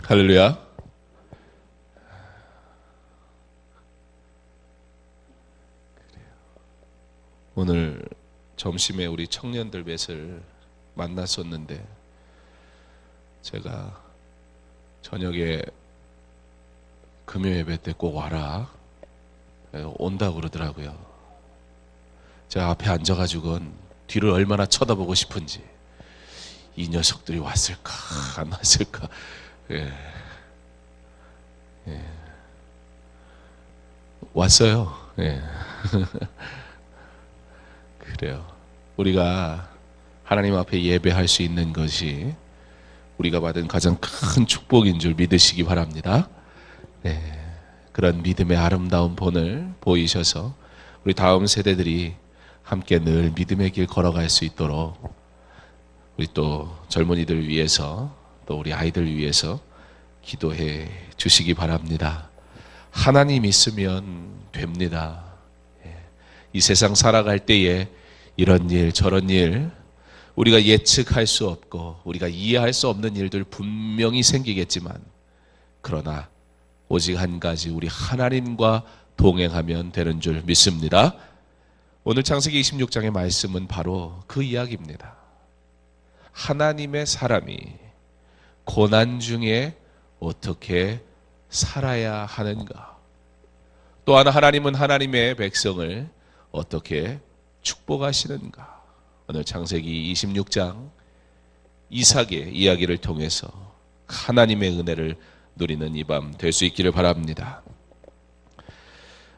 할렐루야. 오늘 점심에 우리 청년들 넷을 만났었는데 제가 저녁에 금요 예배 때 꼭 와라 온다고 그러더라고요. 제가 앞에 앉아가지고는 뒤를 얼마나 쳐다보고 싶은지, 이 녀석들이 왔을까 안 왔을까. 예. 왔어요. 예. 그래요. 우리가 하나님 앞에 예배할 수 있는 것이 우리가 받은 가장 큰 축복인 줄 믿으시기 바랍니다. 네. 그런 믿음의 아름다운 본을 보이셔서 우리 다음 세대들이 함께 늘 믿음의 길 걸어갈 수 있도록 우리 또 젊은이들 위해서 또 우리 아이들 위해서 기도해 주시기 바랍니다. 하나님 있으면 됩니다. 이 세상 살아갈 때에 이런 일 저런 일 우리가 예측할 수 없고 우리가 이해할 수 없는 일들 분명히 생기겠지만, 그러나 오직 한 가지, 우리 하나님과 동행하면 되는 줄 믿습니다. 오늘 창세기 26장의 말씀은 바로 그 이야기입니다. 하나님의 사람이 고난 중에 어떻게 살아야 하는가, 또한 하나님은 하나님의 백성을 어떻게 축복하시는가. 오늘 창세기 26장 이삭의 이야기를 통해서 하나님의 은혜를 누리는 이 밤 될 수 있기를 바랍니다.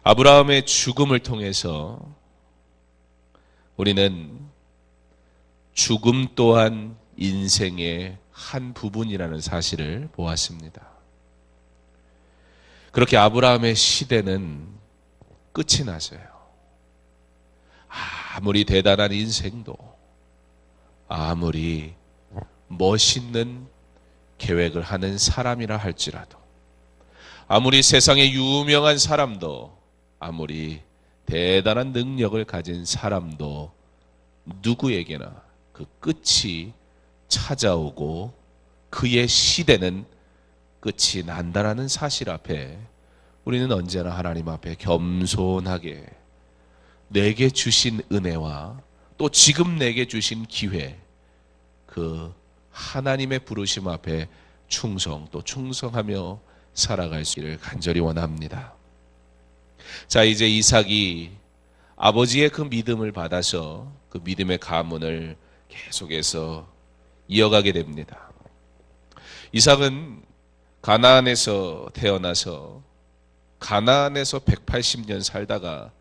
아브라함의 죽음을 통해서 우리는 죽음 또한 인생의 한 부분이라는 사실을 보았습니다. 그렇게 아브라함의 시대는 끝이 났어요. 아무리 대단한 인생도, 아무리 멋있는 계획을 하는 사람이라 할지라도, 아무리 세상에 유명한 사람도, 아무리 대단한 능력을 가진 사람도 누구에게나 그 끝이 찾아오고 그의 시대는 끝이 난다라는 사실 앞에 우리는 언제나 하나님 앞에 겸손하게 내게 주신 은혜와 또 지금 내게 주신 기회, 그 하나님의 부르심 앞에 충성 또 충성하며 살아갈 수 있기를 간절히 원합니다. 자, 이제 이삭이 아버지의 그 믿음을 받아서 그 믿음의 가문을 계속해서 이어가게 됩니다. 이삭은 가나안에서 태어나서 가나안에서 180년 살다가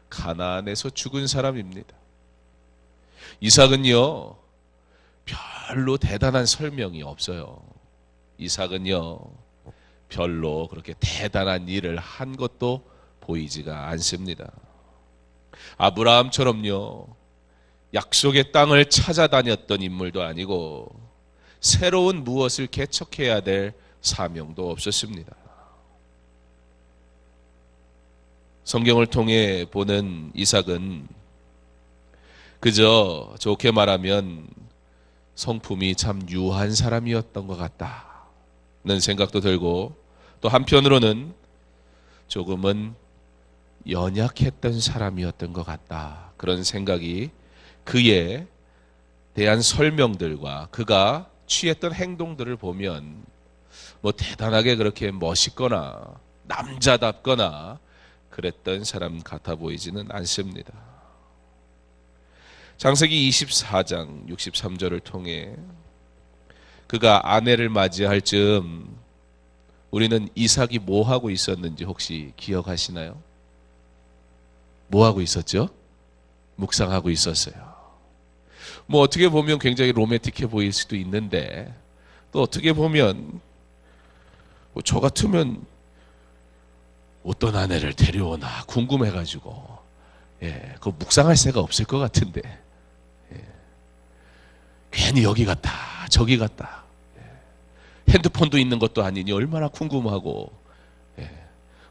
가나안에서 죽은 사람입니다. 이삭은요, 별로 대단한 설명이 없어요. 이삭은요, 별로 그렇게 대단한 일을 한 것도 보이지가 않습니다. 아브라함처럼요, 약속의 땅을 찾아다녔던 인물도 아니고 새로운 무엇을 개척해야 될 사명도 없었습니다. 성경을 통해 보는 이삭은 그저 좋게 말하면 성품이 참 유한 사람이었던 것 같다는 생각도 들고, 또 한편으로는 조금은 연약했던 사람이었던 것 같다, 그런 생각이 그에 대한 설명들과 그가 취했던 행동들을 보면 뭐 대단하게 그렇게 멋있거나 남자답거나 그랬던 사람 같아 보이지는 않습니다. 창세기 24장 63절을 통해 그가 아내를 맞이할 즈음 우리는 이삭이 뭐 하고 있었는지 혹시 기억하시나요? 뭐 하고 있었죠? 묵상하고 있었어요. 뭐 어떻게 보면 굉장히 로맨틱해 보일 수도 있는데, 또 어떻게 보면 뭐 저 같으면 어떤 아내를 데려오나 궁금해가지고 그 묵상할 새가 없을 것 같은데, 괜히 여기 갔다 저기 갔다, 핸드폰도 있는 것도 아니니 얼마나 궁금하고,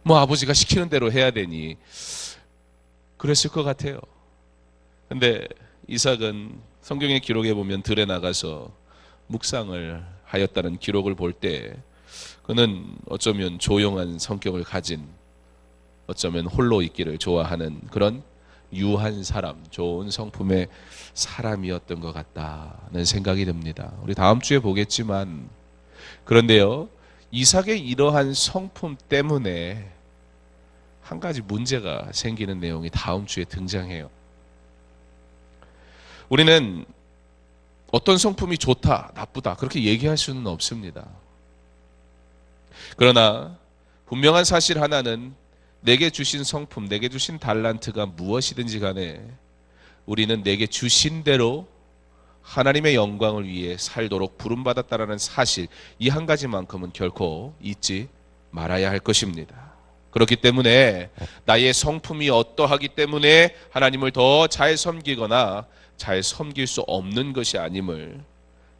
뭐 아버지가 시키는 대로 해야 되니 그랬을 것 같아요. 근데 이삭은 성경의 기록에 보면 들에 나가서 묵상을 하였다는 기록을 볼 때 그는 어쩌면 조용한 성격을 가진, 어쩌면 홀로 있기를 좋아하는 그런 유한 사람, 좋은 성품의 사람이었던 것 같다는 생각이 듭니다. 우리 다음 주에 보겠지만, 그런데요, 이삭의 이러한 성품 때문에 한 가지 문제가 생기는 내용이 다음 주에 등장해요. 우리는 어떤 성품이 좋다, 나쁘다 그렇게 얘기할 수는 없습니다. 그러나 분명한 사실 하나는, 내게 주신 성품, 내게 주신 달란트가 무엇이든지 간에 우리는 내게 주신 대로 하나님의 영광을 위해 살도록 부름받았다라는 사실, 이 한 가지만큼은 결코 잊지 말아야 할 것입니다. 그렇기 때문에 나의 성품이 어떠하기 때문에 하나님을 더 잘 섬기거나 잘 섬길 수 없는 것이 아님을,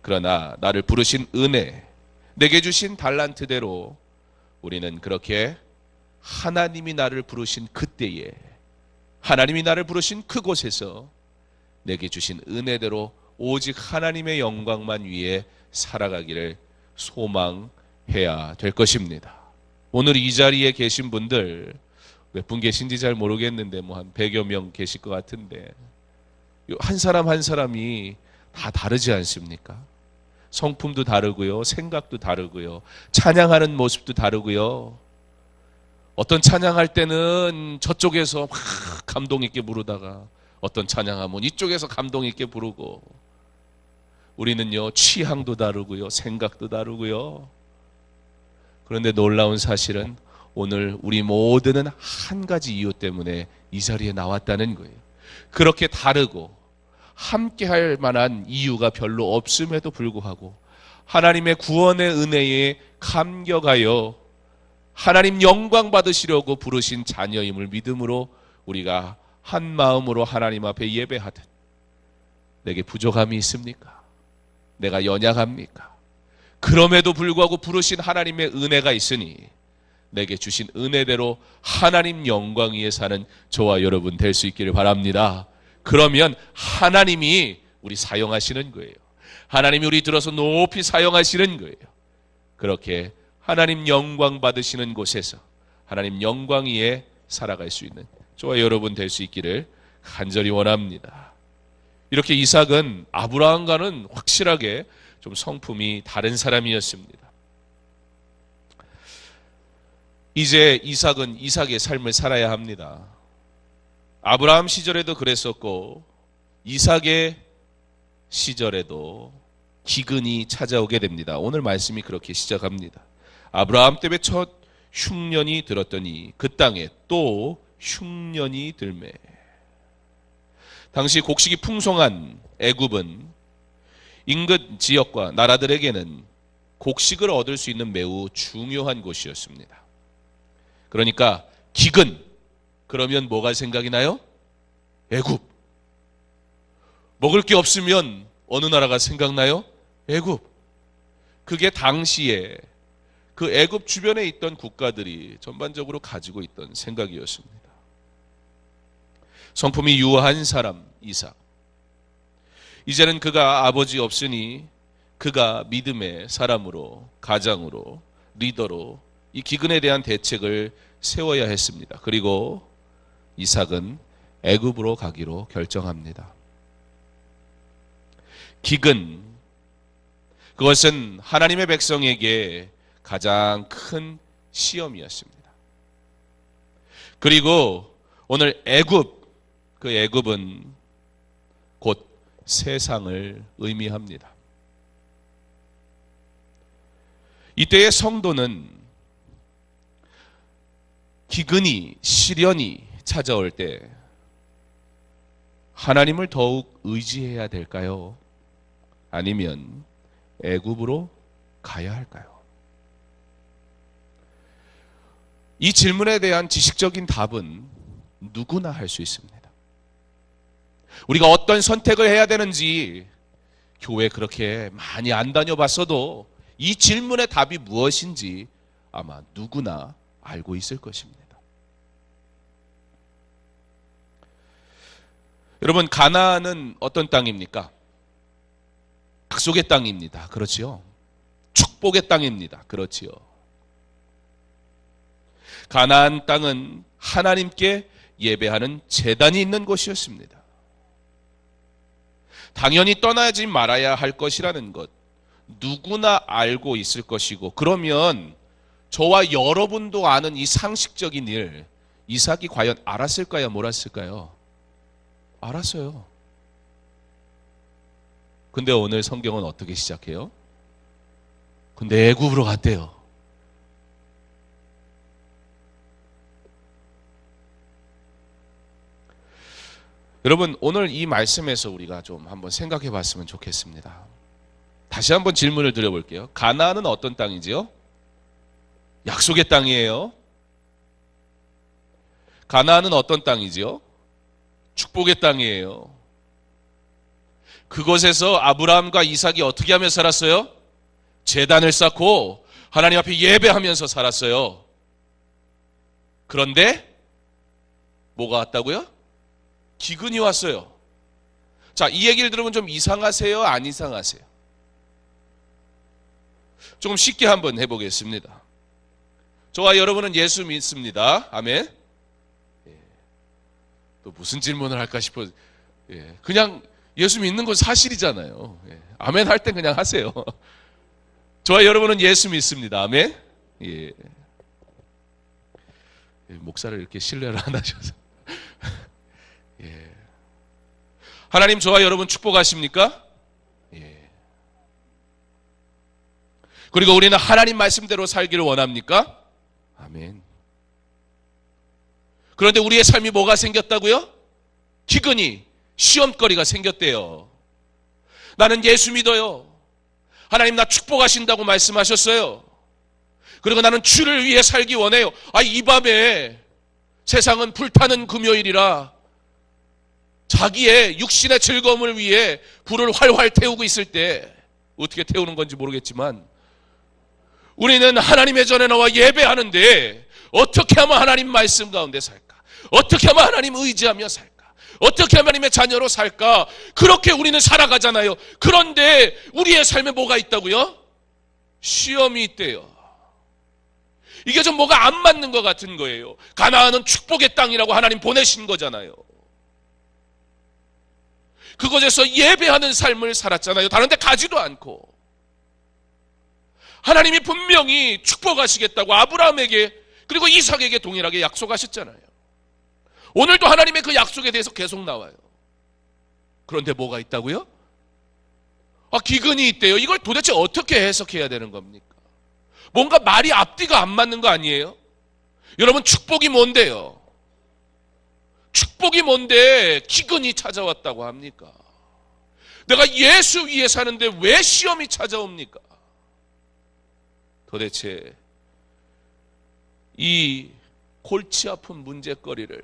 그러나 나를 부르신 은혜, 내게 주신 달란트대로 우리는 그렇게 하나님이 나를 부르신 그때에, 하나님이 나를 부르신 그곳에서 내게 주신 은혜대로 오직 하나님의 영광만 위해 살아가기를 소망해야 될 것입니다. 오늘 이 자리에 계신 분들 몇 분 계신지 잘 모르겠는데 한 100여 명 계실 것 같은데, 한 사람 한 사람이 다 다르지 않습니까? 성품도 다르고요, 생각도 다르고요, 찬양하는 모습도 다르고요. 어떤 찬양할 때는 저쪽에서 막 감동 있게 부르다가 어떤 찬양하면 이쪽에서 감동 있게 부르고, 우리는요 취향도 다르고요, 생각도 다르고요. 그런데 놀라운 사실은 오늘 우리 모두는 한 가지 이유 때문에 이 자리에 나왔다는 거예요. 그렇게 다르고 함께 할 만한 이유가 별로 없음에도 불구하고 하나님의 구원의 은혜에 감격하여 하나님 영광 받으시려고 부르신 자녀임을 믿음으로 우리가 한 마음으로 하나님 앞에 예배하듯, 내게 부족함이 있습니까? 내가 연약합니까? 그럼에도 불구하고 부르신 하나님의 은혜가 있으니 내게 주신 은혜대로 하나님 영광 위에 사는 저와 여러분 될 수 있기를 바랍니다. 그러면 하나님이 우리 사용하시는 거예요. 하나님이 우리 들어서 높이 사용하시는 거예요. 그렇게 하나님 영광 받으시는 곳에서 하나님 영광 위에 살아갈 수 있는 저와 여러분 될 수 있기를 간절히 원합니다. 이렇게 이삭은 아브라함과는 확실하게 좀 성품이 다른 사람이었습니다. 이제 이삭은 이삭의 삶을 살아야 합니다. 아브라함 시절에도 그랬었고 이삭의 시절에도 기근이 찾아오게 됩니다. 오늘 말씀이 그렇게 시작합니다. 아브라함 때문에 첫 흉년이 들었더니 그 땅에 또 흉년이 들매. 당시 곡식이 풍성한 애굽은 인근 지역과 나라들에게는 곡식을 얻을 수 있는 매우 중요한 곳이었습니다. 그러니까 기근, 그러면 뭐가 생각이 나요? 애굽. 먹을 게 없으면 어느 나라가 생각나요? 애굽. 그게 당시에 그 애굽 주변에 있던 국가들이 전반적으로 가지고 있던 생각이었습니다. 성품이 유한 사람 이삭. 이제는 그가 아버지 없으니 그가 믿음의 사람으로, 가장으로, 리더로 이 기근에 대한 대책을 세워야 했습니다. 그리고 이삭은 애굽으로 가기로 결정합니다. 기근, 그것은 하나님의 백성에게 가장 큰 시험이었습니다. 그리고 오늘 애굽, 그 애굽은 곧 세상을 의미합니다. 이때의 성도는 기근이, 시련이 찾아올 때 하나님을 더욱 의지해야 될까요? 아니면 애굽으로 가야 할까요? 이 질문에 대한 지식적인 답은 누구나 할 수 있습니다. 우리가 어떤 선택을 해야 되는지 교회 그렇게 많이 안 다녀봤어도 이 질문의 답이 무엇인지 아마 누구나 알고 있을 것입니다. 여러분, 가나안은 어떤 땅입니까? 약속의 땅입니다. 그렇지요? 축복의 땅입니다. 그렇지요. 가나안 땅은 하나님께 예배하는 제단이 있는 곳이었습니다. 당연히 떠나지 말아야 할 것이라는 것 누구나 알고 있을 것이고, 그러면 저와 여러분도 아는 이 상식적인 일, 이삭이 과연 알았을까요? 몰랐을까요? 알았어요. 근데 오늘 성경은 어떻게 시작해요? 근데 애굽으로 갔대요. 여러분, 오늘 이 말씀에서 우리가 좀 한번 생각해 봤으면 좋겠습니다. 다시 한번 질문을 드려볼게요. 가나안은 어떤 땅이지요? 약속의 땅이에요. 가나안은 어떤 땅이지요? 축복의 땅이에요. 그곳에서 아브라함과 이삭이 어떻게 하며 살았어요? 제단을 쌓고 하나님 앞에 예배하면서 살았어요. 그런데 뭐가 왔다고요? 기근이 왔어요. 자, 이 얘기를 들으면 좀 이상하세요? 안 이상하세요? 조금 쉽게 한번 해보겠습니다. 저와 여러분은 예수 믿습니다. 아멘. 또 무슨 질문을 할까 싶어. 그냥 예수 믿는 건 사실이잖아요. 아멘 할 땐 그냥 하세요. 저와 여러분은 예수 믿습니다. 아멘. 목사를 이렇게 신뢰를 안 하셔서. 하나님 저와 여러분 축복하십니까? 그리고 우리는 하나님 말씀대로 살기를 원합니까? 아멘. 그런데 우리의 삶이 뭐가 생겼다고요? 기근이, 시험거리가 생겼대요. 나는 예수 믿어요. 하나님 나 축복하신다고 말씀하셨어요. 그리고 나는 주를 위해 살기 원해요. 이 밤에 세상은 불타는 금요일이라 자기의 육신의 즐거움을 위해 불을 활활 태우고 있을 때, 어떻게 태우는 건지 모르겠지만 우리는 하나님의 전에 나와 예배하는데 어떻게 하면 하나님 말씀 가운데 살까? 어떻게 하면 하나님 의지하며 살까? 어떻게 하면 하나님의 자녀로 살까? 그렇게 우리는 살아가잖아요. 그런데 우리의 삶에 뭐가 있다고요? 시험이 있대요. 이게 좀 뭐가 안 맞는 것 같은 거예요. 가나안은 축복의 땅이라고 하나님 보내신 거잖아요. 그곳에서 예배하는 삶을 살았잖아요. 다른 데 가지도 않고. 하나님이 분명히 축복하시겠다고 아브라함에게 그리고 이삭에게 동일하게 약속하셨잖아요. 오늘도 하나님의 그 약속에 대해서 계속 나와요. 그런데 뭐가 있다고요? 기근이 있대요. 이걸 도대체 어떻게 해석해야 되는 겁니까? 뭔가 말이 앞뒤가 안 맞는 거 아니에요? 여러분, 축복이 뭔데요? 축복이 뭔데 기근이 찾아왔다고 합니까? 내가 예수 위에 사는데 왜 시험이 찾아옵니까? 도대체 이 골치 아픈 문제거리를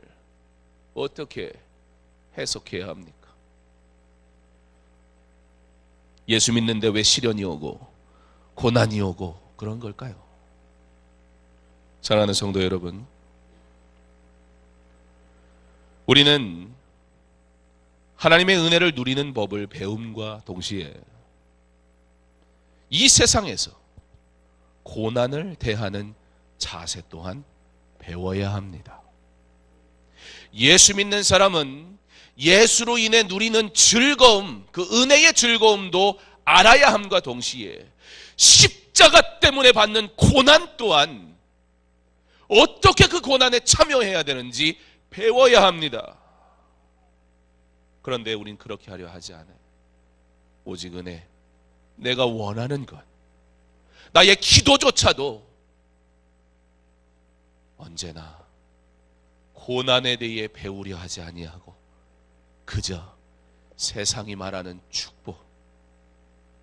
어떻게 해석해야 합니까? 예수 믿는데 왜 시련이 오고 고난이 오고 그런 걸까요? 사랑하는 성도 여러분, 우리는 하나님의 은혜를 누리는 법을 배움과 동시에 이 세상에서 고난을 대하는 자세 또한 배워야 합니다. 예수 믿는 사람은 예수로 인해 누리는 즐거움, 그 은혜의 즐거움도 알아야 함과 동시에 십자가 때문에 받는 고난 또한 어떻게 그 고난에 참여해야 되는지 배워야 합니다. 그런데 우린 그렇게 하려 하지 않아요. 오직 은혜, 내가 원하는 것, 나의 기도조차도 언제나 고난에 대해 배우려 하지 아니하고 그저 세상이 말하는 축복,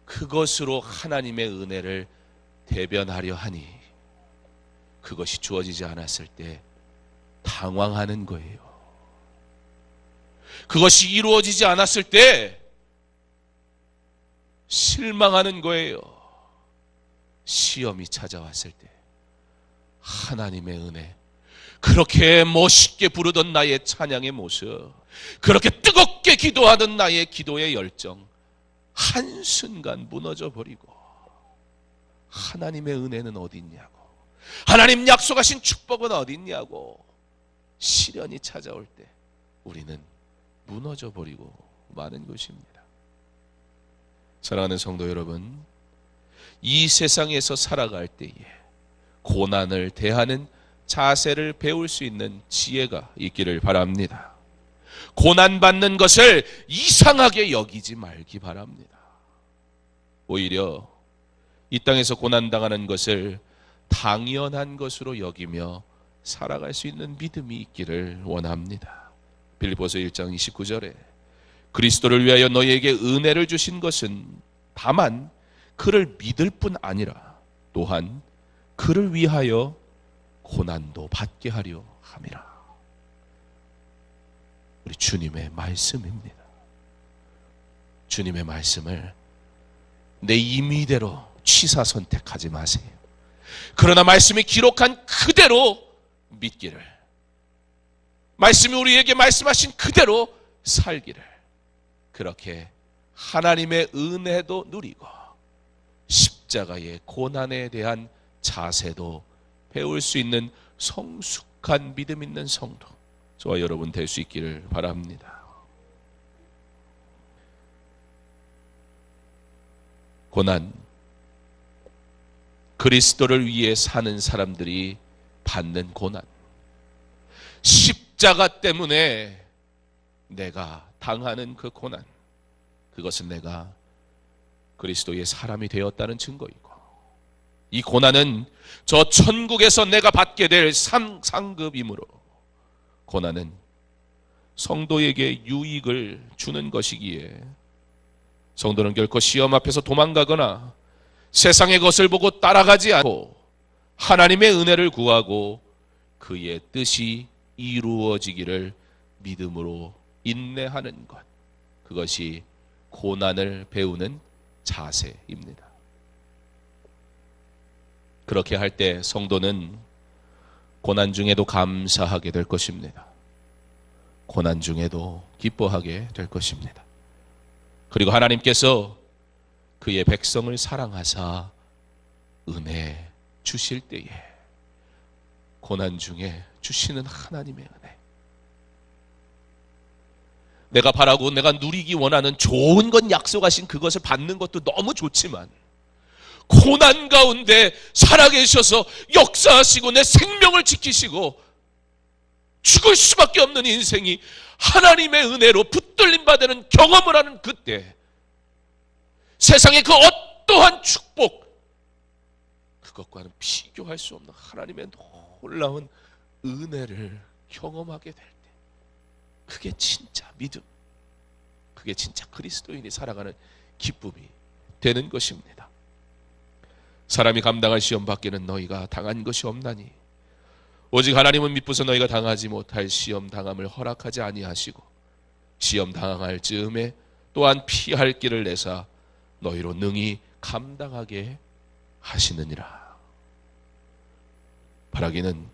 그것으로 하나님의 은혜를 대변하려 하니 그것이 주어지지 않았을 때 당황하는 거예요. 그것이 이루어지지 않았을 때 실망하는 거예요. 시험이 찾아왔을 때 하나님의 은혜, 그렇게 멋있게 부르던 나의 찬양의 모습, 그렇게 뜨겁게 기도하던 나의 기도의 열정 한순간 무너져 버리고 하나님의 은혜는 어디 있냐고, 하나님 약속하신 축복은 어디 있냐고 시련이 찾아올 때 우리는 무너져 버리고 마는 것입니다. 사랑하는 성도 여러분, 이 세상에서 살아갈 때에 고난을 대하는 자세를 배울 수 있는 지혜가 있기를 바랍니다. 고난받는 것을 이상하게 여기지 말기 바랍니다. 오히려 이 땅에서 고난당하는 것을 당연한 것으로 여기며 살아갈 수 있는 믿음이 있기를 원합니다. 빌립보서 1장 29절에 그리스도를 위하여 너희에게 은혜를 주신 것은 다만 그를 믿을 뿐 아니라 또한 그를 위하여 고난도 받게 하려 함이라. 우리 주님의 말씀입니다. 주님의 말씀을 내 임의대로 취사 선택하지 마세요. 그러나 말씀이 기록한 그대로 믿기를, 말씀이 우리에게 말씀하신 그대로 살기를, 그렇게 하나님의 은혜도 누리고 십자가의 고난에 대한 자세도 배울 수 있는 성숙한 믿음 있는 성도, 저와 여러분 될 수 있기를 바랍니다. 고난, 그리스도를 위해 사는 사람들이 받는 고난, 십자가 때문에 내가 당하는 그 고난, 그것은 내가 그리스도의 사람이 되었다는 증거이고, 이 고난은 저 천국에서 내가 받게 될 상급이므로 고난은 성도에게 유익을 주는 것이기에 성도는 결코 시험 앞에서 도망가거나 세상의 것을 보고 따라가지 않고 하나님의 은혜를 구하고 그의 뜻이 이루어지기를 믿음으로 인내하는 것, 그것이 고난을 배우는 자세입니다. 그렇게 할 때 성도는 고난 중에도 감사하게 될 것입니다. 고난 중에도 기뻐하게 될 것입니다. 그리고 하나님께서 그의 백성을 사랑하사 은혜 주실 때에 고난 중에 주시는 하나님의 은혜, 내가 바라고 내가 누리기 원하는 좋은 건 약속하신 그것을 받는 것도 너무 좋지만 고난 가운데 살아계셔서 역사하시고 내 생명을 지키시고 죽을 수밖에 없는 인생이 하나님의 은혜로 붙들림 받는 경험을 하는 그때 세상의 그 어떠한 축복, 그것과는 비교할 수 없는 하나님의 놀라운 은혜를 경험하게 될 때, 그게 진짜 믿음, 그게 진짜 그리스도인이 살아가는 기쁨이 되는 것입니다. 사람이 감당할 시험 밖에는 너희가 당한 것이 없나니 오직 하나님은 미쁘서 너희가 당하지 못할 시험 당함을 허락하지 아니하시고 시험 당할 즈음에 또한 피할 길을 내사 너희로 능히 감당하게 하시느니라. 바라기는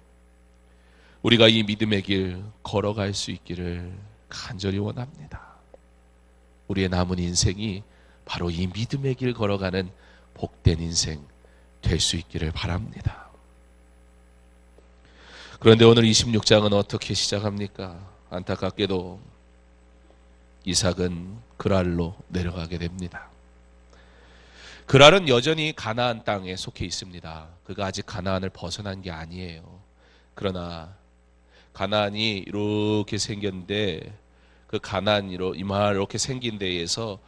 우리가 이 믿음의 길 걸어갈 수 있기를 간절히 원합니다. 우리의 남은 인생이 바로 이 믿음의 길 걸어가는 복된 인생 될 수 있기를 바랍니다. 그런데 오늘 26장은 어떻게 시작합니까? 안타깝게도 이삭은 그랄로 내려가게 됩니다. 그랄은 여전히 가나안 땅에 속해 있습니다. 그가 아직 가나안을 벗어난 게 아니에요. 그러나 가나안이 이렇게 생겼는데 그 가나안으로 이렇게 생긴 데에서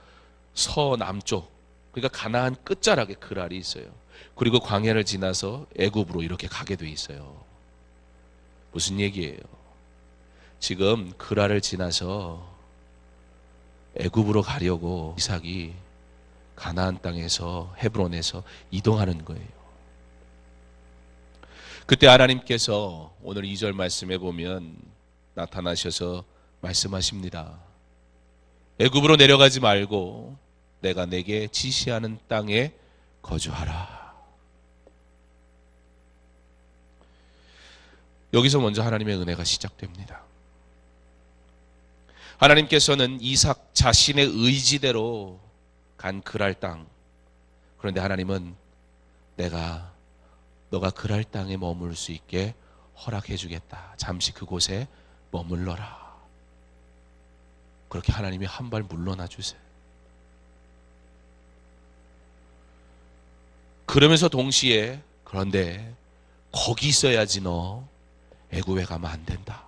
서남쪽, 그러니까 가나안 끝자락에 그랄이 있어요. 그리고 광야를 지나서 애굽으로 이렇게 가게 돼 있어요. 무슨 얘기예요? 지금 그랄을 지나서 애굽으로 가려고 이삭이 가나안 땅에서 헤브론에서 이동하는 거예요. 그때 하나님께서 오늘 2절 말씀에 보면 나타나셔서 말씀하십니다. 애굽으로 내려가지 말고 내가 내게 지시하는 땅에 거주하라. 여기서 먼저 하나님의 은혜가 시작됩니다. 하나님께서는 이삭 자신의 의지대로 간 그랄 땅, 그런데 하나님은 내가 너가 그랄 땅에 머물 수 있게 허락해 주겠다. 잠시 그곳에 머물러라. 그렇게 하나님이 한 발 물러나 주세요. 그러면서 동시에 그런데 거기 있어야지 너 애굽에 가면 안 된다.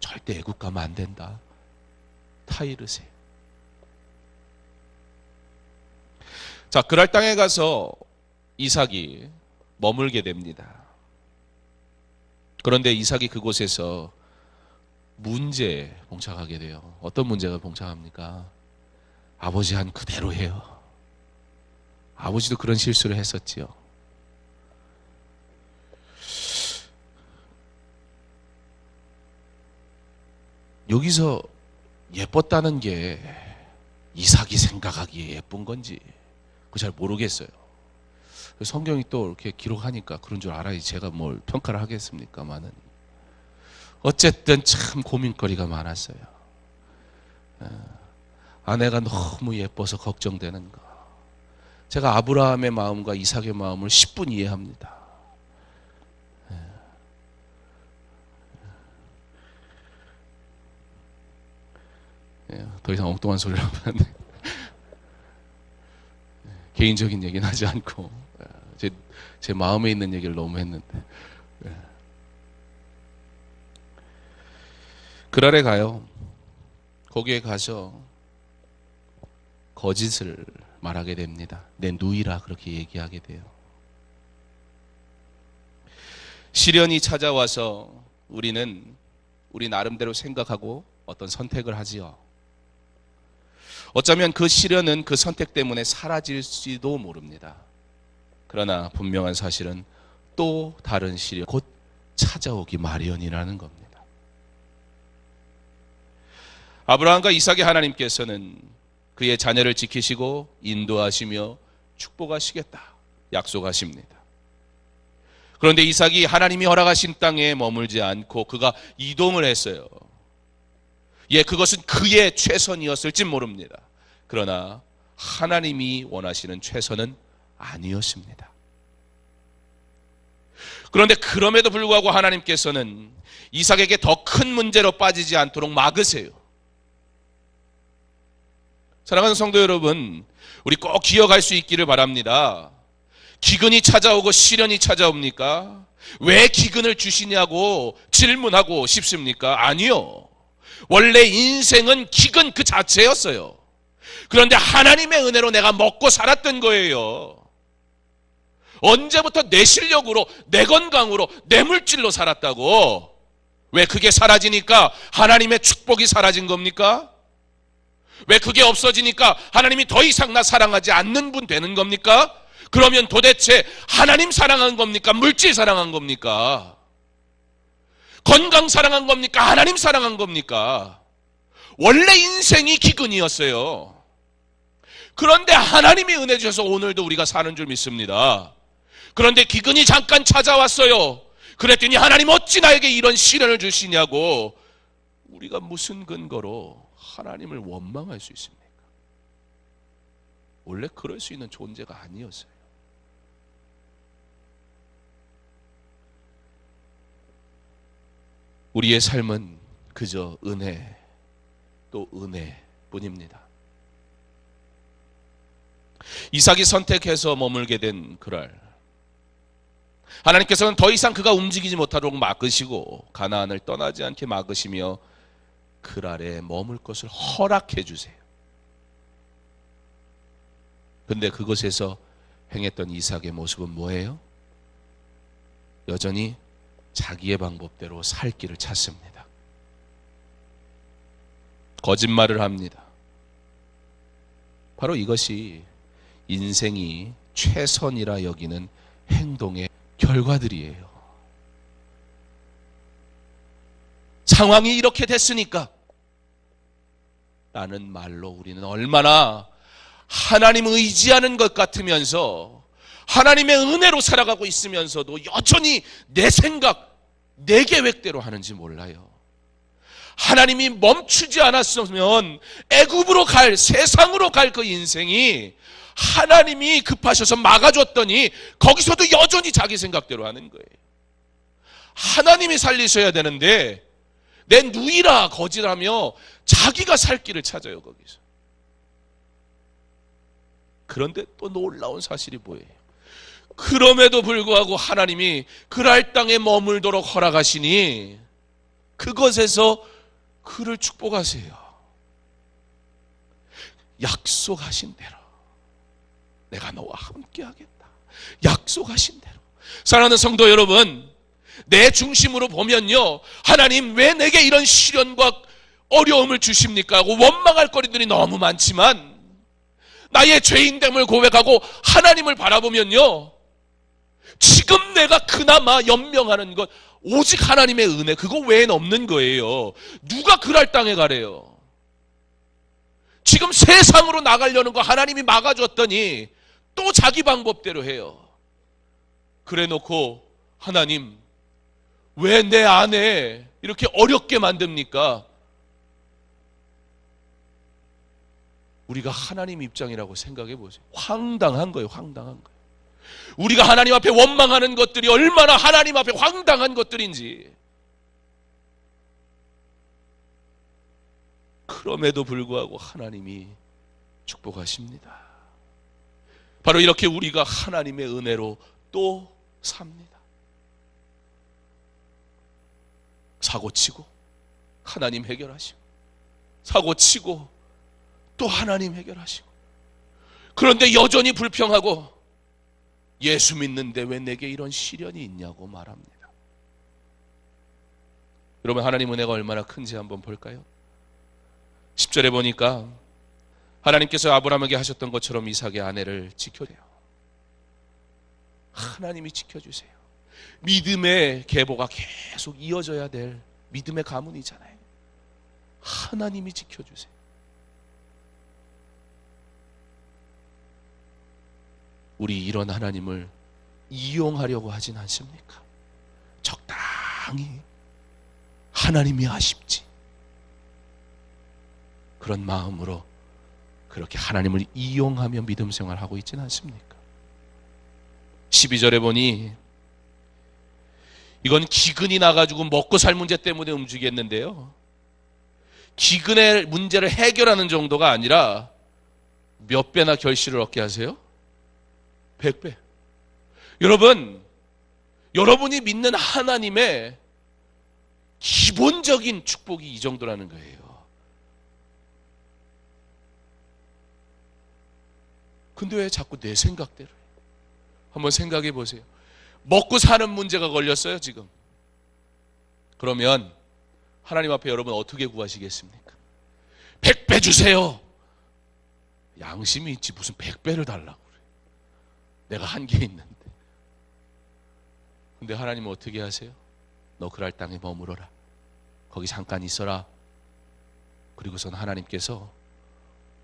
절대 애굽 가면 안 된다. 타이르세요. 자, 그랄 땅에 가서 이삭이 머물게 됩니다. 그런데 이삭이 그곳에서 문제에 봉착하게 돼요. 어떤 문제가 봉착합니까? 아버지 한 그대로 해요. 아버지도 그런 실수를 했었지요. 여기서 예뻤다는 게 이삭이 생각하기에 예쁜 건지 그거 잘 모르겠어요. 성경이 또 이렇게 기록하니까 그런 줄 알아야지 제가 뭘 평가를 하겠습니까만은 어쨌든 참 고민거리가 많았어요. 아내가 너무 예뻐서 걱정되는 거. 제가 아브라함의 마음과 이삭의 마음을 10분 이해합니다. 더 이상 엉뚱한 소리를 하면 안 돼. 개인적인 얘기는 하지 않고 제 마음에 있는 얘기를 너무 했는데. 그랄에 가요. 거기에 가서 거짓을 말하게 됩니다. 내 누이라 그렇게 얘기하게 돼요. 시련이 찾아와서 우리는 우리 나름대로 생각하고 어떤 선택을 하지요. 어쩌면 그 시련은 그 선택 때문에 사라질지도 모릅니다. 그러나 분명한 사실은 또 다른 시련 곧 찾아오기 마련이라는 겁니다. 아브라함과 이삭의 하나님께서는 그의 자녀를 지키시고 인도하시며 축복하시겠다 약속하십니다. 그런데 이삭이 하나님이 허락하신 땅에 머물지 않고 그가 이동을 했어요. 그것은 그의 최선이었을지 모릅니다. 그러나 하나님이 원하시는 최선은 아니었습니다. 그런데 그럼에도 불구하고 하나님께서는 이삭에게 더 큰 문제로 빠지지 않도록 막으세요. 사랑하는 성도 여러분, 우리 꼭 기억할 수 있기를 바랍니다. 기근이 찾아오고 시련이 찾아옵니까? 왜 기근을 주시냐고 질문하고 싶습니까? 아니요. 원래 인생은 기근 그 자체였어요. 그런데 하나님의 은혜로 내가 먹고 살았던 거예요. 언제부터 내 실력으로, 내 건강으로, 내 물질로 살았다고? 왜 그게 사라지니까 하나님의 축복이 사라진 겁니까? 왜 그게 없어지니까 하나님이 더 이상 나 사랑하지 않는 분 되는 겁니까? 그러면 도대체 하나님 사랑한 겁니까? 물질 사랑한 겁니까? 건강 사랑한 겁니까? 하나님 사랑한 겁니까? 원래 인생이 기근이었어요. 그런데 하나님이 은혜 주셔서 오늘도 우리가 사는 줄 믿습니다. 그런데 기근이 잠깐 찾아왔어요. 그랬더니 하나님 어찌 나에게 이런 시련을 주시냐고 우리가 무슨 근거로 하나님을 원망할 수 있습니까? 원래 그럴 수 있는 존재가 아니었어요. 우리의 삶은 그저 은혜 또 은혜뿐입니다. 이삭이 선택해서 머물게 된 그랄, 하나님께서는 더 이상 그가 움직이지 못하도록 막으시고 가나안을 떠나지 않게 막으시며 그랄에 머물 것을 허락해 주세요. 근데 그곳에서 행했던 이삭의 모습은 뭐예요? 여전히 자기의 방법대로 살 길을 찾습니다. 거짓말을 합니다. 바로 이것이 인생이 최선이라 여기는 행동의 결과들이에요. 상황이 이렇게 됐으니까 라는 말로 우리는 얼마나 하나님을 의지하는 것 같으면서 하나님의 은혜로 살아가고 있으면서도 여전히 내 생각, 내 계획대로 하는지 몰라요. 하나님이 멈추지 않았으면 애굽으로 갈, 세상으로 갈 그 인생이 하나님이 급하셔서 막아줬더니 거기서도 여전히 자기 생각대로 하는 거예요. 하나님이 살리셔야 되는데 내 누이라 거짓하며 자기가 살 길을 찾아요, 거기서. 그런데 또 놀라운 사실이 뭐예요? 그럼에도 불구하고 하나님이 그랄 땅에 머물도록 허락하시니 그것에서 그를 축복하세요. 약속하신 대로 내가 너와 함께 하겠다. 약속하신 대로. 사랑하는 성도 여러분, 내 중심으로 보면요, 하나님 왜 내게 이런 시련과 어려움을 주십니까 하고 원망할 거리들이 너무 많지만, 나의 죄인됨을 고백하고 하나님을 바라보면요, 지금 내가 그나마 연명하는 것 오직 하나님의 은혜, 그거 외엔 없는 거예요. 누가 그랄 땅에 가래요? 지금 세상으로 나가려는 거 하나님이 막아줬더니 또 자기 방법대로 해요. 그래 놓고 하나님 왜 내 아내 이렇게 어렵게 만듭니까? 우리가 하나님 입장이라고 생각해 보세요. 황당한 거예요. 황당한 거예요. 우리가 하나님 앞에 원망하는 것들이 얼마나 하나님 앞에 황당한 것들인지. 그럼에도 불구하고 하나님이 축복하십니다. 바로 이렇게 우리가 하나님의 은혜로 또 삽니다. 사고치고 하나님 해결하시고, 사고치고 또 하나님 해결하시고, 그런데 여전히 불평하고 예수 믿는데 왜 내게 이런 시련이 있냐고 말합니다. 여러분, 하나님 은혜가 얼마나 큰지 한번 볼까요? 10절에 보니까 하나님께서 아브라함에게 하셨던 것처럼 이삭의 아내를 지켜주세요. 하나님이 지켜주세요. 믿음의 계보가 계속 이어져야 될 믿음의 가문이잖아요. 하나님이 지켜주세요. 우리 이런 하나님을 이용하려고 하진 않습니까? 적당히 하나님이 아쉽지, 그런 마음으로 그렇게 하나님을 이용하며 믿음 생활하고 있지는 않습니까? 12절에 보니 이건 기근이 나가지고 먹고 살 문제 때문에 움직였는데요, 기근의 문제를 해결하는 정도가 아니라 몇 배나 결실을 얻게 하세요? 100배. 여러분, 여러분이 믿는 하나님의 기본적인 축복이 이 정도라는 거예요. 근데 왜 자꾸 내 생각대로 해요? 한번 생각해 보세요. 먹고 사는 문제가 걸렸어요, 지금. 그러면 하나님 앞에 여러분 어떻게 구하시겠습니까? 100배 주세요. 양심이 있지 무슨 100배를 달라고 그래. 내가 한계 있는데. 근데 하나님은 어떻게 하세요? 너 그랄 땅에 머물어라. 거기 잠깐 있어라. 그리고선 하나님께서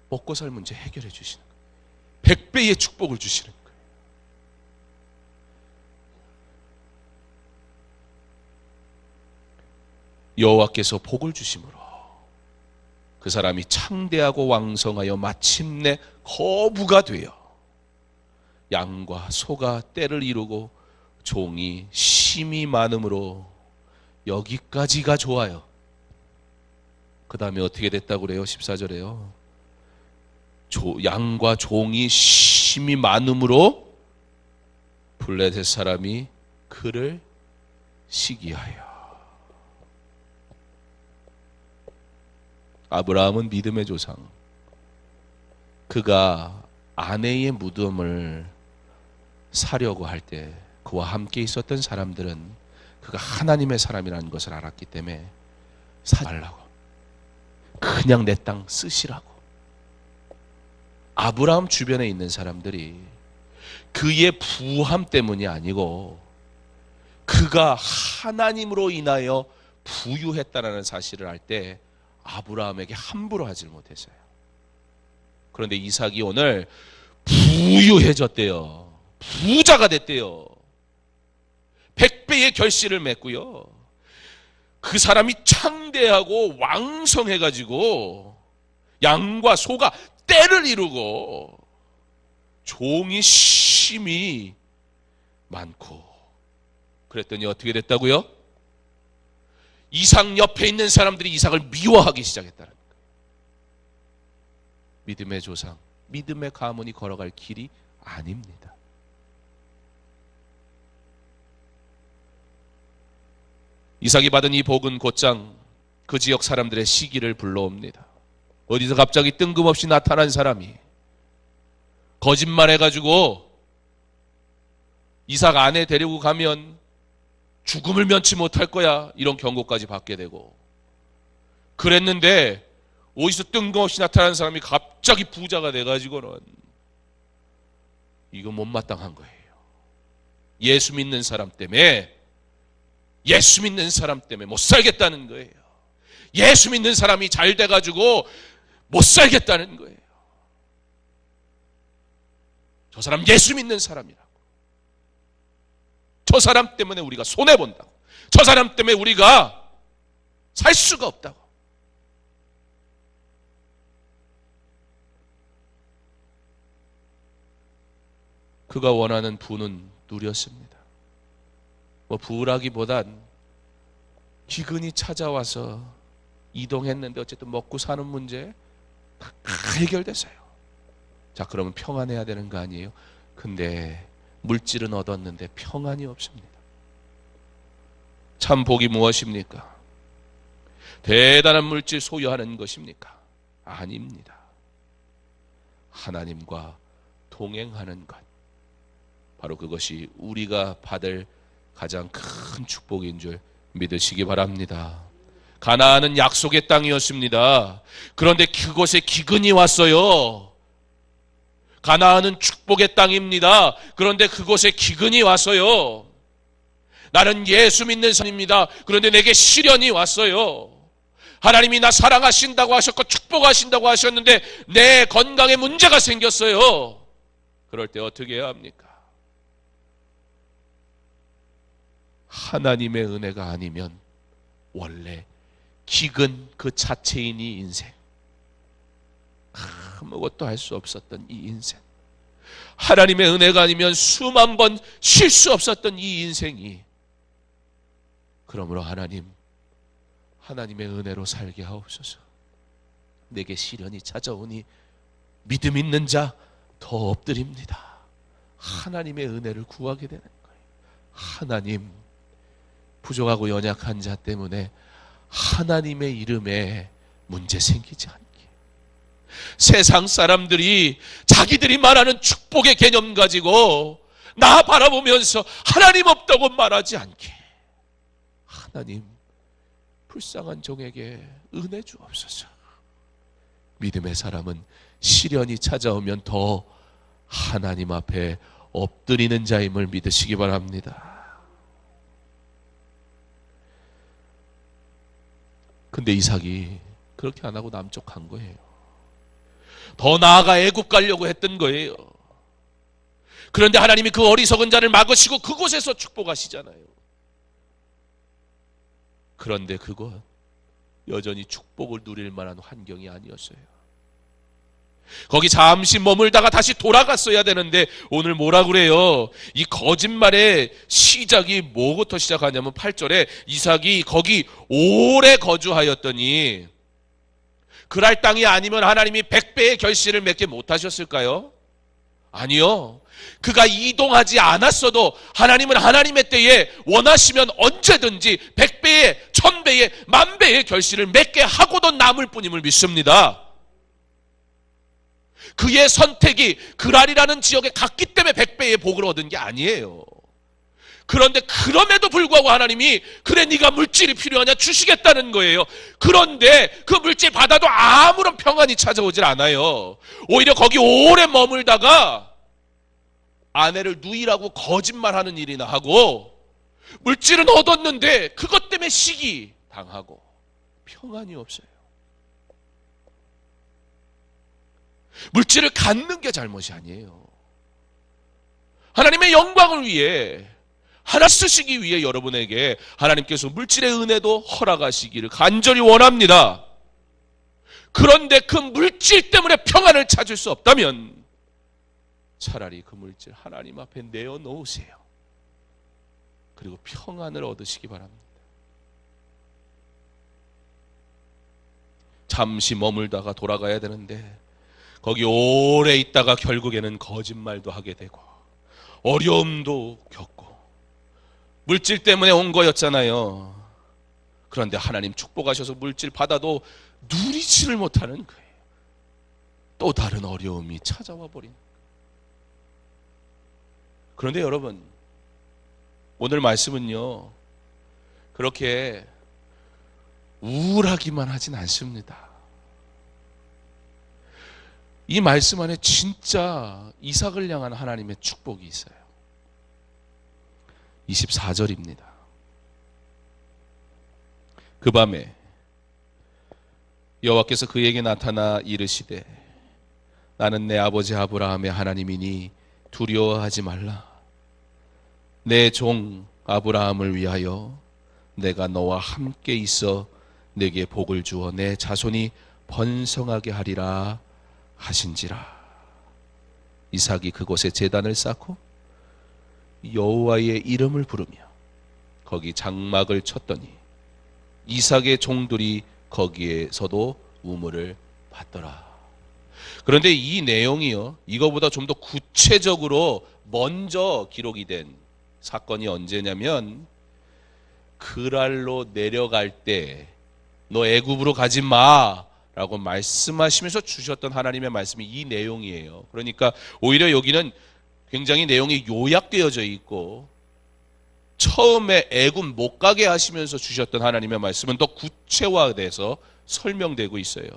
먹고 살 문제 해결해 주시는 거예요. 100배의 축복을 주시는 거예요. 여호와께서 복을 주심으로 그 사람이 창대하고 왕성하여 마침내 거부가 되어 양과 소가 떼를 이루고 종이 심이 많음으로, 여기까지가 좋아요. 그 다음에 어떻게 됐다고 그래요? 14절에요. 양과 종이 심이 많음으로 블레셋 사람이 그를 시기하여. 아브라함은 믿음의 조상. 그가 아내의 무덤을 사려고 할 때 그와 함께 있었던 사람들은 그가 하나님의 사람이라는 것을 알았기 때문에 사지 말라고, 그냥 내 땅 쓰시라고. 아브라함 주변에 있는 사람들이 그의 부함 때문이 아니고 그가 하나님으로 인하여 부유했다는 사실을 알 때 아브라함에게 함부로 하질 못했어요. 그런데 이삭이 오늘 부유해졌대요. 부자가 됐대요. 100배의 결실을 맺고요. 그 사람이 창대하고 왕성해가지고 양과 소가 떼를 이루고 종이 심이 많고. 그랬더니 어떻게 됐다고요? 이삭 옆에 있는 사람들이 이삭을 미워하기 시작했다는 거예요. 믿음의 조상, 믿음의 가문이 걸어갈 길이 아닙니다. 이삭이 받은 이 복은 곧장 그 지역 사람들의 시기를 불러옵니다. 어디서 갑자기 뜬금없이 나타난 사람이 거짓말해가지고 이삭 아내 데리고 가면 죽음을 면치 못할 거야, 이런 경고까지 받게 되고, 그랬는데 어디서 뜬금없이 나타난 사람이 갑자기 부자가 돼가지고는 이거 못마땅한 거예요. 예수 믿는 사람 때문에 못 살겠다는 거예요. 예수 믿는 사람이 잘 돼가지고 못 살겠다는 거예요. 저 사람 예수 믿는 사람이라고. 저 사람 때문에 우리가 손해본다고. 저 사람 때문에 우리가 살 수가 없다고. 그가 원하는 부는 누렸습니다. 부라기보단 기근이 찾아와서 이동했는데 어쨌든 먹고 사는 문제 다 해결됐어요. 자, 그러면 평안해야 되는 거 아니에요? 근데 물질은 얻었는데 평안이 없습니다. 참 복이 무엇입니까? 대단한 물질 소유하는 것입니까? 아닙니다. 하나님과 동행하는 것, 바로 그것이 우리가 받을 가장 큰 축복인 줄 믿으시기 바랍니다. 가나안은 약속의 땅이었습니다. 그런데 그곳에 기근이 왔어요. 가나안은 축복의 땅입니다. 그런데 그곳에 기근이 왔어요. 나는 예수 믿는 사람입니다. 그런데 내게 시련이 왔어요. 하나님이 나 사랑하신다고 하셨고 축복하신다고 하셨는데 내 건강에 문제가 생겼어요. 그럴 때 어떻게 해야 합니까? 하나님의 은혜가 아니면 원래 기근 그 자체인 이 인생, 아무것도 할 수 없었던 이 인생, 하나님의 은혜가 아니면 수만 번 쉴 수 없었던 이 인생이, 그러므로 하나님의 은혜로 살게 하옵소서. 내게 시련이 찾아오니 믿음 있는 자 더 엎드립니다. 하나님의 은혜를 구하게 되는 거예요. 하나님, 부족하고 연약한 자 때문에 하나님의 이름에 문제 생기지 않게, 세상 사람들이 자기들이 말하는 축복의 개념 가지고 나 바라보면서 하나님 없다고 말하지 않게, 하나님, 불쌍한 종에게 은혜 주옵소서. 믿음의 사람은 시련이 찾아오면 더 하나님 앞에 엎드리는 자임을 믿으시기 바랍니다. 근데 이삭이 그렇게 안 하고 남쪽 간 거예요. 더 나아가 애굽 가려고 했던 거예요. 그런데 하나님이 그 어리석은 자를 막으시고 그곳에서 축복하시잖아요. 그런데 그곳 여전히 축복을 누릴 만한 환경이 아니었어요. 거기 잠시 머물다가 다시 돌아갔어야 되는데 오늘 뭐라 그래요? 이 거짓말의 시작이 뭐부터 시작하냐면 8절에 이삭이 거기 오래 거주하였더니, 그랄 땅이 아니면 하나님이 100배의 결실을 맺게 못하셨을까요? 아니요. 그가 이동하지 않았어도 하나님은 하나님의 때에 원하시면 언제든지 100배의, 1000배의, 10,000배의 결실을 맺게 하고도 남을 뿐임을 믿습니다. 그의 선택이 그랄이라는 지역에 갔기 때문에 100배의 복을 얻은 게 아니에요. 그런데 그럼에도 불구하고 하나님이 그래 네가 물질이 필요하냐 주시겠다는 거예요. 그런데 그 물질 받아도 아무런 평안이 찾아오질 않아요. 오히려 거기 오래 머물다가 아내를 누이라고 거짓말하는 일이나 하고, 물질은 얻었는데 그것 때문에 시기 당하고 평안이 없어요. 물질을 갖는 게 잘못이 아니에요. 하나님의 영광을 위해, 하나 쓰시기 위해 여러분에게 하나님께서 물질의 은혜도 허락하시기를 간절히 원합니다. 그런데 그 물질 때문에 평안을 찾을 수 없다면 차라리 그 물질 하나님 앞에 내어놓으세요. 그리고 평안을 얻으시기 바랍니다. 잠시 머물다가 돌아가야 되는데 거기 오래 있다가 결국에는 거짓말도 하게 되고 어려움도 겪고 물질 때문에 온 거였잖아요. 그런데 하나님 축복하셔서 물질 받아도 누리지를 못하는 거예요. 또 다른 어려움이 찾아와 버린. 그런데 여러분, 오늘 말씀은요 그렇게 우울하기만 하진 않습니다. 이 말씀 안에 진짜 이삭을 향한 하나님의 축복이 있어요. 24절입니다. 그 밤에 여호와께서 그에게 나타나 이르시되 나는 내 아버지 아브라함의 하나님이니 두려워하지 말라. 내 종 아브라함을 위하여 내가 너와 함께 있어 내게 복을 주어 내 자손이 번성하게 하리라 하신지라. 이삭이 그곳에 제단을 쌓고 여호와의 이름을 부르며 거기 장막을 쳤더니 이삭의 종들이 거기에서도 우물을 받더라. 그런데 이 내용이요 이거보다 좀 더 구체적으로 먼저 기록이 된 사건이 언제냐면 그랄로 내려갈 때 너 애굽으로 가지 마라고 말씀하시면서 주셨던 하나님의 말씀이 이 내용이에요. 그러니까 오히려 여기는 굉장히 내용이 요약되어져 있고 처음에 애굽 못 가게 하시면서 주셨던 하나님의 말씀은 더 구체화돼서 설명되고 있어요.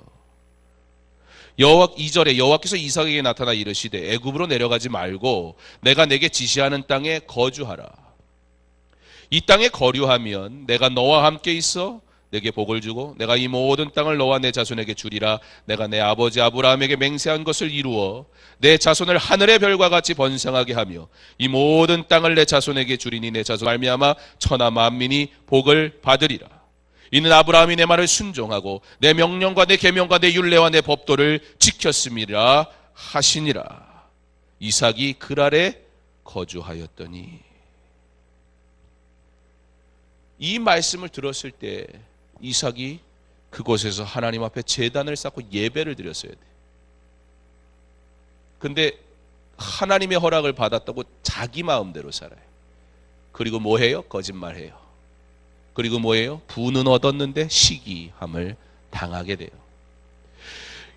2절에 여호와께서 이삭에게 나타나 이르시되 애굽으로 내려가지 말고 내가 내게 지시하는 땅에 거주하라. 이 땅에 거류하면 내가 너와 함께 있어 내게 복을 주고 내가 이 모든 땅을 너와 내 자손에게 주리라. 내가 내 아버지 아브라함에게 맹세한 것을 이루어 내 자손을 하늘의 별과 같이 번성하게 하며 이 모든 땅을 내 자손에게 주리니 내 자손 말미암아 천하 만민이 복을 받으리라. 이는 아브라함이 내 말을 순종하고 내 명령과 내 계명과 내 율례와 내 법도를 지켰음이라 하시니라. 이삭이 그랄에 거주하였더니. 이 말씀을 들었을 때 이삭이 그곳에서 하나님 앞에 제단을 쌓고 예배를 드렸어야 돼. 근데 하나님의 허락을 받았다고 자기 마음대로 살아요. 그리고 뭐해요? 거짓말해요. 그리고 뭐예요? 부는 얻었는데 시기함을 당하게 돼요.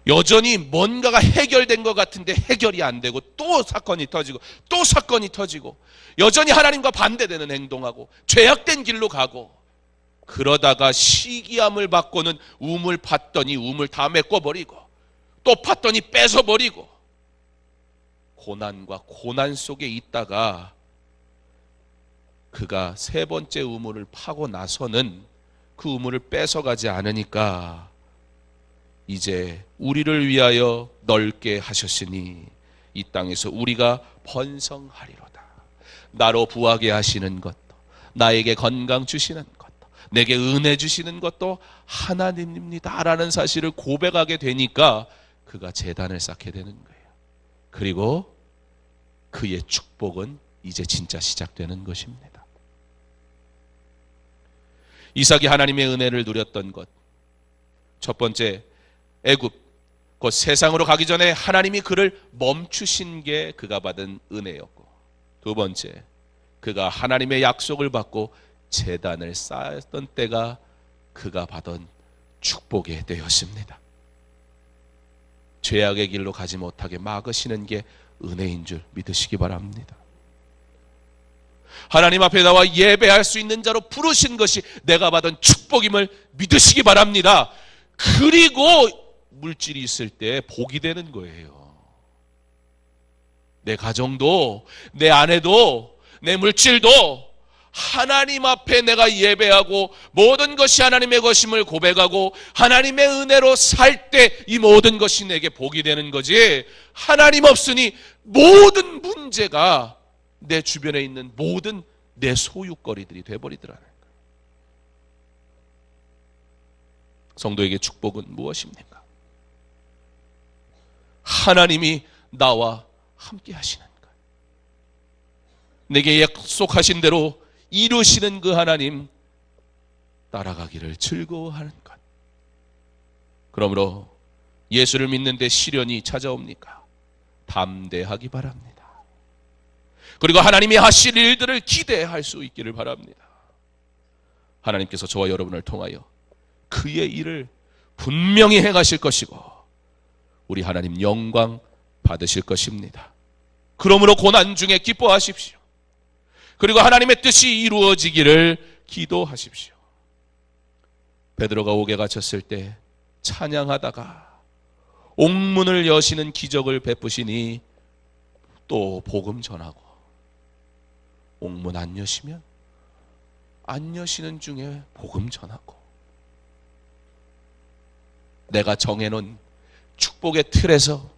여전히 뭔가가 해결된 것 같은데 해결이 안 되고 또 사건이 터지고 또 사건이 터지고 여전히 하나님과 반대되는 행동하고 죄악된 길로 가고 그러다가 시기함을 받고는 우물 팠더니 우물 다 메꿔버리고 또 팠더니 뺏어버리고 고난과 고난 속에 있다가 그가 세 번째 우물을 파고 나서는 그 우물을 뺏어가지 않으니까 이제 우리를 위하여 넓게 하셨으니 이 땅에서 우리가 번성하리로다. 나로 부하게 하시는 것도 나에게 건강 주시는 것도 내게 은혜 주시는 것도 하나님입니다 라는 사실을 고백하게 되니까 그가 제단을 쌓게 되는 거예요. 그리고 그의 축복은 이제 진짜 시작되는 것입니다. 이삭이 하나님의 은혜를 누렸던 것, 첫 번째 애굽, 곧 세상으로 가기 전에 하나님이 그를 멈추신 게 그가 받은 은혜였고, 두 번째 그가 하나님의 약속을 받고 제단을 쌓았던 때가 그가 받은 축복이 되었습니다. 죄악의 길로 가지 못하게 막으시는 게 은혜인 줄 믿으시기 바랍니다. 하나님 앞에 나와 예배할 수 있는 자로 부르신 것이 내가 받은 축복임을 믿으시기 바랍니다. 그리고 물질이 있을 때 복이 되는 거예요. 내 가정도, 내 아내도, 내 물질도 하나님 앞에 내가 예배하고 모든 것이 하나님의 것임을 고백하고 하나님의 은혜로 살 때 이 모든 것이 내게 복이 되는 거지, 하나님 없으니 모든 문제가 내 주변에 있는 모든 내 소유거리들이 돼버리더라는 거예요. 성도에게 축복은 무엇입니까? 하나님이 나와 함께 하시는 것, 내게 약속하신 대로 이루시는 그 하나님 따라가기를 즐거워하는 것. 그러므로 예수를 믿는데 시련이 찾아옵니까? 담대하기 바랍니다. 그리고 하나님이 하실 일들을 기대할 수 있기를 바랍니다. 하나님께서 저와 여러분을 통하여 그의 일을 분명히 행하실 것이고 우리 하나님 영광 받으실 것입니다. 그러므로 고난 중에 기뻐하십시오. 그리고 하나님의 뜻이 이루어지기를 기도하십시오. 베드로가 옥에 갇혔을 때 찬양하다가 옥문을 여시는 기적을 베푸시니 또 복음 전하고, 옥문 안 여시면 안 여시는 중에 복음 전하고, 내가 정해놓은 축복의 틀에서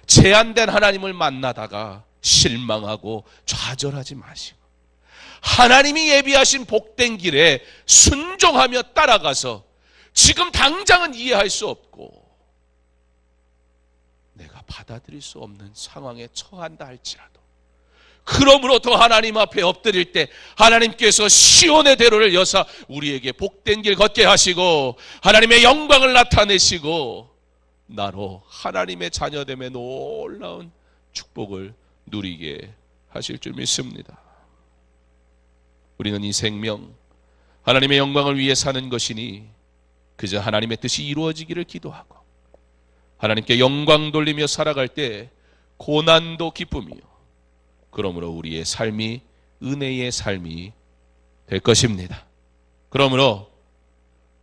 제한된 하나님을 만나다가 실망하고 좌절하지 마시고 하나님이 예비하신 복된 길에 순종하며 따라가서 지금 당장은 이해할 수 없고 내가 받아들일 수 없는 상황에 처한다 할지라도, 그러므로 더 하나님 앞에 엎드릴 때 하나님께서 시온의 대로를 여사 우리에게 복된 길 걷게 하시고 하나님의 영광을 나타내시고 나로 하나님의 자녀됨의 놀라운 축복을 누리게 하실 줄 믿습니다. 우리는 이 생명 하나님의 영광을 위해 사는 것이니 그저 하나님의 뜻이 이루어지기를 기도하고 하나님께 영광 돌리며 살아갈 때 고난도 기쁨이요, 그러므로 우리의 삶이 은혜의 삶이 될 것입니다. 그러므로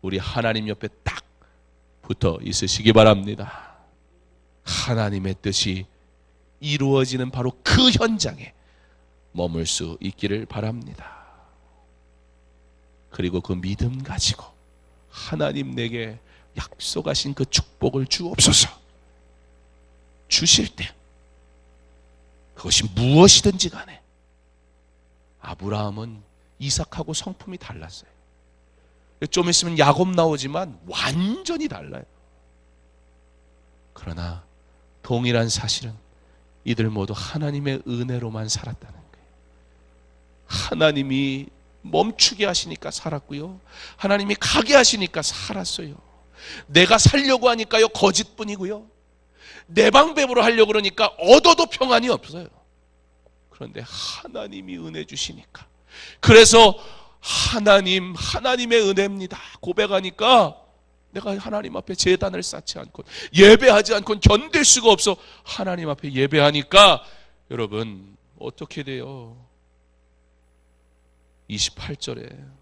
우리 하나님 옆에 딱 붙어 있으시기 바랍니다. 하나님의 뜻이 이루어지는 바로 그 현장에 머물 수 있기를 바랍니다. 그리고 그 믿음 가지고 하나님 내게 약속하신 그 축복을 주옵소서. 주실 때 그것이 무엇이든지 간에, 아브라함은 이삭하고 성품이 달랐어요. 좀 있으면 야곱 나오지만 완전히 달라요. 그러나 동일한 사실은 이들 모두 하나님의 은혜로만 살았다는 거예요. 하나님이 멈추게 하시니까 살았고요, 하나님이 가게 하시니까 살았어요. 내가 살려고 하니까요 거짓뿐이고요, 내 방법으로 하려고 그러니까 얻어도 평안이 없어요. 그런데 하나님이 은혜 주시니까, 그래서 하나님의 은혜입니다 고백하니까 내가 하나님 앞에 제단을 쌓지 않고 예배하지 않고 견딜 수가 없어 하나님 앞에 예배하니까 여러분 어떻게 돼요? 28절에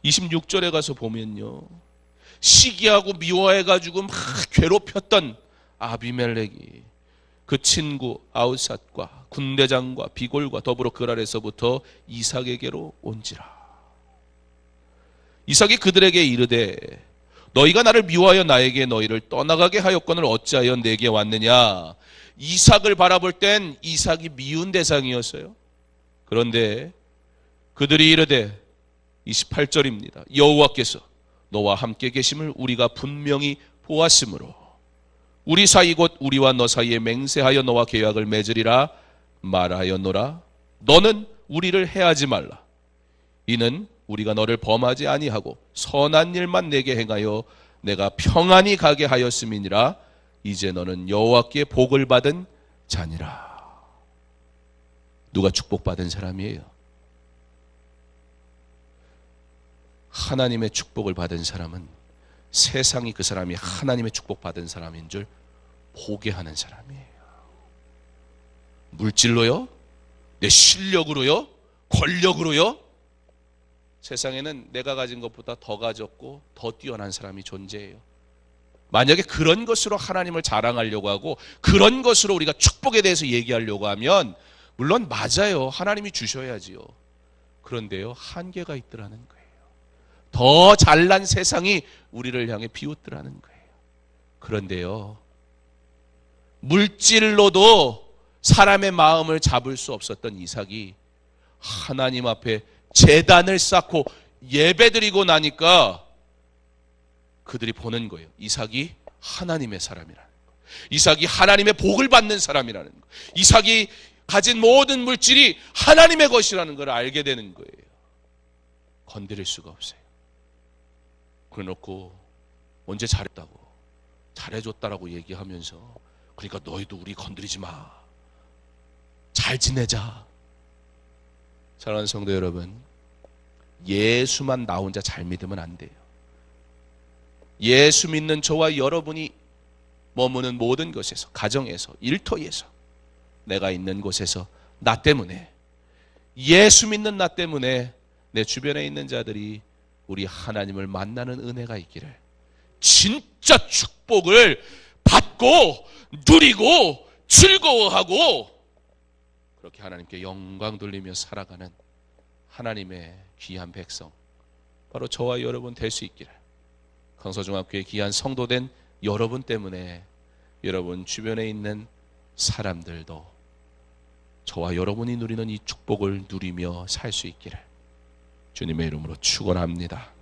26절에 가서 보면요, 시기하고 미워해가지고 막 괴롭혔던 아비멜렉이 그 친구 아우삿과 군대장과 비골과 더불어 그랄에서부터 이삭에게로 온지라. 이삭이 그들에게 이르되 너희가 나를 미워하여 나에게 너희를 떠나가게 하였거늘 어찌하여 내게 왔느냐. 이삭을 바라볼 땐 이삭이 미운 대상이었어요. 그런데 그들이 이르되 28절입니다. 여호와께서 너와 함께 계심을 우리가 분명히 보았으므로 우리 사이 곧 우리와 너 사이에 맹세하여 너와 계약을 맺으리라 말하였노라. 너는 우리를 해하지 말라. 이는 우리가 너를 범하지 아니하고 선한 일만 내게 행하여 내가 평안히 가게 하였음이니라. 이제 너는 여호와께 복을 받은 자니라. 누가 축복받은 사람이에요? 하나님의 축복을 받은 사람은 세상이 그 사람이 하나님의 축복받은 사람인 줄 보게 하는 사람이에요. 물질로요? 내 실력으로요? 권력으로요? 세상에는 내가 가진 것보다 더 가졌고 더 뛰어난 사람이 존재해요. 만약에 그런 것으로 하나님을 자랑하려고 하고 그런 것으로 우리가 축복에 대해서 얘기하려고 하면 물론 맞아요. 하나님이 주셔야지요. 그런데요, 한계가 있더라는 거예요. 더 잘난 세상이 우리를 향해 비웃더라는 거예요. 그런데요, 물질로도 사람의 마음을 잡을 수 없었던 이삭이 하나님 앞에 제단을 쌓고 예배드리고 나니까 그들이 보는 거예요. 이삭이 하나님의 사람이라는 거예요. 이삭이 하나님의 복을 받는 사람이라는 거. 이삭이 가진 모든 물질이 하나님의 것이라는 걸 알게 되는 거예요. 건드릴 수가 없어요. 그래놓고 언제 잘했다고, 잘해줬다라고 얘기하면서, 그러니까 너희도 우리 건드리지 마, 잘 지내자. 사랑하는 성도 여러분, 예수만 나 혼자 잘 믿으면 안 돼요. 예수 믿는 저와 여러분이 머무는 모든 것에서, 가정에서, 일터에서, 내가 있는 곳에서 나 때문에, 예수 믿는 나 때문에 내 주변에 있는 자들이 우리 하나님을 만나는 은혜가 있기를, 진짜 축복을 받고 누리고 즐거워하고 그렇게 하나님께 영광 돌리며 살아가는 하나님의 귀한 백성, 바로 저와 여러분 될 수 있기를, 강서중학교의 귀한 성도된 여러분 때문에 여러분 주변에 있는 사람들도 저와 여러분이 누리는 이 축복을 누리며 살 수 있기를 주님의 이름으로 축원합니다.